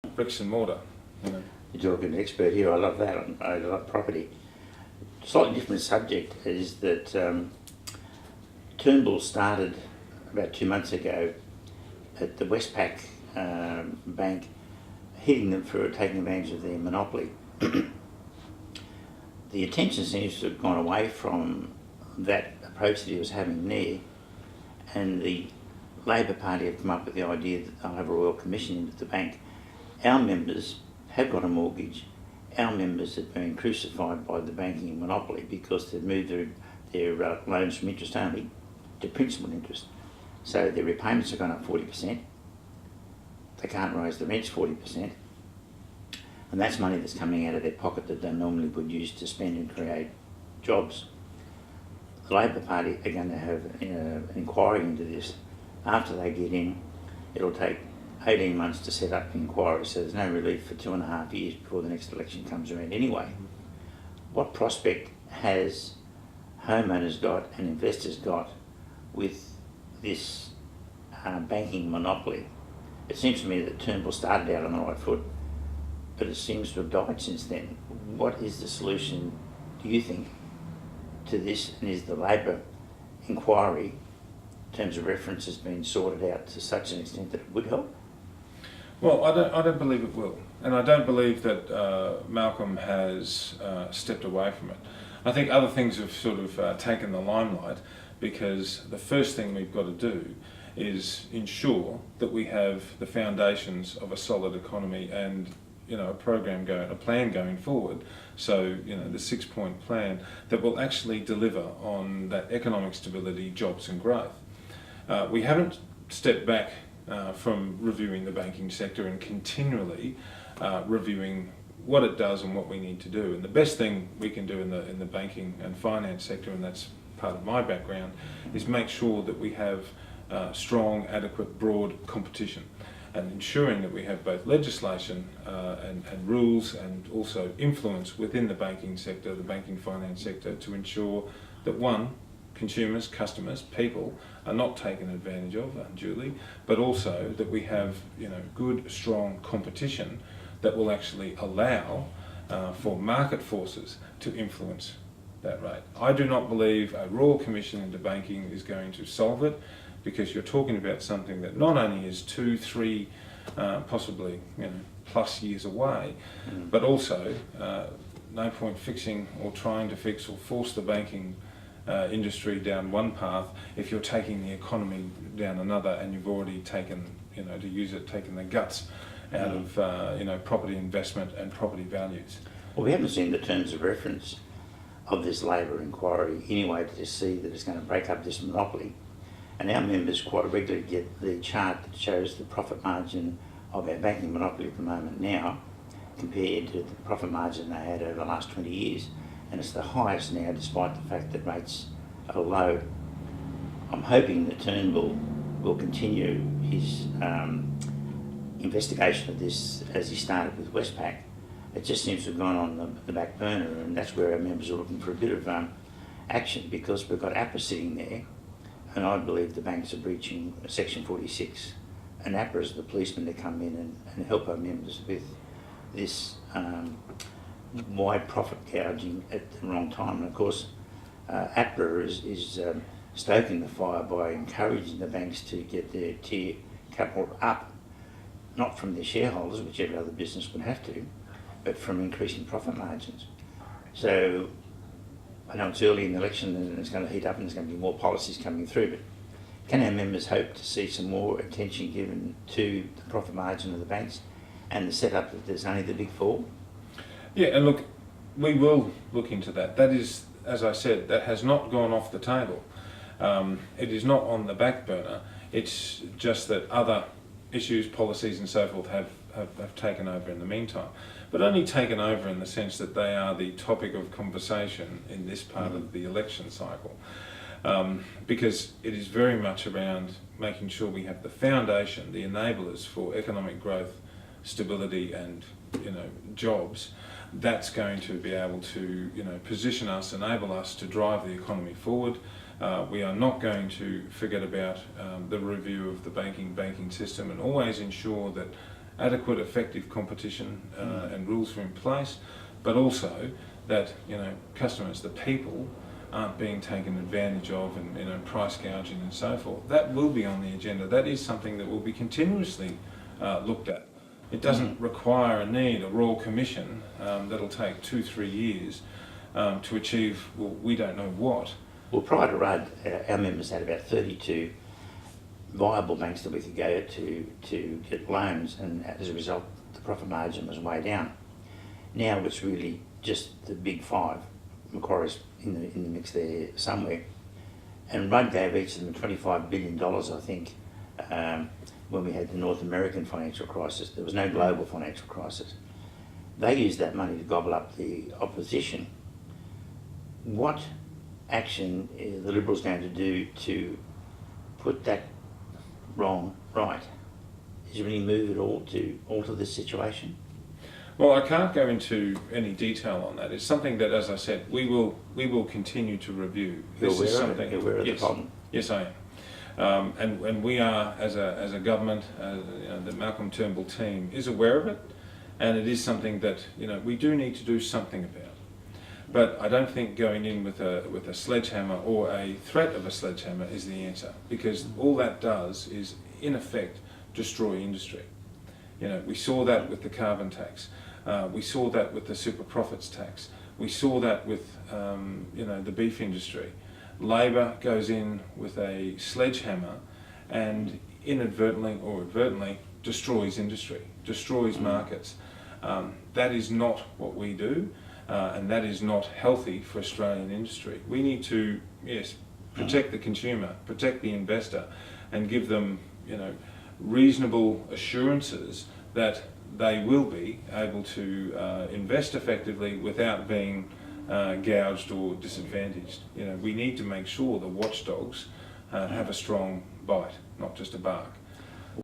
bricks and mortar. You know. You're talking an expert here. I love that. I love property. Slightly different subject is that Turnbull started about 2 months ago at the Westpac Bank, hitting them for taking advantage of their monopoly. The attention seems to have gone away from that approach that he was having there, and the Labor Party have come up with the idea that they'll have a royal commission into the bank. Our members have got a mortgage. Our members have been crucified by the banking monopoly because they've moved their loans from interest only to principal interest. So their repayments have gone up 40%. They can't raise the rents 40%. And that's money that's coming out of their pocket that they normally would use to spend and create jobs. The Labor Party are going to have an inquiry into this. After they get in, it'll take 18 months to set up the inquiry, so there's no relief for 2.5 years before the next election comes around anyway. What prospect has homeowners got and investors got with this banking monopoly? It seems to me that Turnbull started out on the right foot, but it seems to have died since then. What is the solution, do you think, to this, and is the Labor inquiry in terms of references being sorted out to such an extent that it would help? Well, I don't believe it will, and I don't believe that Malcolm has stepped away from it. I think other things have sort of taken the limelight, because the first thing we've got to do is ensure that we have the foundations of a solid economy and a plan going forward. So the 6-point plan that will actually deliver on that economic stability, jobs and growth. We haven't stepped back from reviewing the banking sector and continually reviewing what it does and what we need to do. And the best thing we can do in the banking and finance sector, and that's part of my background, is make sure that we have strong, adequate, broad competition, and ensuring that we have both legislation and rules and also influence within the banking sector, the banking finance sector, to ensure that consumers, customers, people are not taken advantage of unduly, but also that we have good, strong competition that will actually allow for market forces to influence that rate. I do not believe a royal commission into banking is going to solve it, because you're talking about something that not only is 2, 3, possibly plus years away, but also no point fixing or trying to fix or force the banking industry down one path if you're taking the economy down another, and you've already taken, taken the guts out of property investment and property values. Well, we haven't seen the terms of reference of this Labor inquiry anyway to see that it's going to break up this monopoly. And our members quite regularly get the chart that shows the profit margin of our banking monopoly at the moment now compared to the profit margin they had over the last 20 years. And it's the highest now, despite the fact that rates are low. I'm hoping that Turnbull will continue his investigation of this as he started with Westpac. It just seems to have gone on the back burner, and that's where our members are looking for a bit of action, because we've got APRA sitting there, and I believe the banks are breaching Section 46. And APRA is the policeman to come in and help our members with this wide profit gouging at the wrong time. And of course, APRA is stoking the fire by encouraging the banks to get their tier capital up, not from their shareholders, which every other business would have to, but from increasing profit margins. So I know it's early in the election and it's going to heat up and there's going to be more policies coming through, but can our members hope to see some more attention given to the profit margin of the banks and the setup that there's only the big four? Yeah, and look, we will look into that. That is, as I said, that has not gone off the table. It is not on the back burner. It's just that other issues, policies and so forth have taken over in the meantime. But only taken over in the sense that they are the topic of conversation in this part of the election cycle. Because it is very much around making sure we have the foundation, the enablers for economic growth, stability and jobs. That's going to be able to position us, enable us to drive the economy forward. We are not going to forget about the review of the banking system, and always ensure that adequate, effective competition and rules are in place, but also that customers, the people, aren't being taken advantage of and price gouging and so forth. That will be on the agenda. That is something that will be continuously looked at. It doesn't require a Royal Commission that'll take 2-3 years to achieve, well, we don't know what. Well, prior to Rudd, our members had about 32 viable banks that we could go to get loans, and as a result, the profit margin was way down. Now it's really just the big five. Macquarie's in the mix there somewhere, and Rudd gave each of them $25 billion, I think, when we had the North American financial crisis. There was no global financial crisis. They used that money to gobble up the opposition. What action are the Liberals going to do to put that wrong right? Is there any move at all to alter this situation? Well, I can't go into any detail on that. It's something that, as I said, we will continue to review. You're aware of the problem? Yes, I am. And we are, as a government, the Malcolm Turnbull team is aware of it, and it is something that we do need to do something about. But I don't think going in with a sledgehammer or a threat of a sledgehammer is the answer, because all that does is, in effect, destroy industry. We saw that with the carbon tax. We saw that with the super profits tax. We saw that with the beef industry. Labor goes in with a sledgehammer and inadvertently or advertently destroys industry, destroys markets. That is not what we do, and that is not healthy for Australian industry. We need to, yes, protect the consumer, protect the investor, and give them reasonable assurances that they will be able to invest effectively without being gouged or disadvantaged. We need to make sure the watchdogs have a strong bite, not just a bark.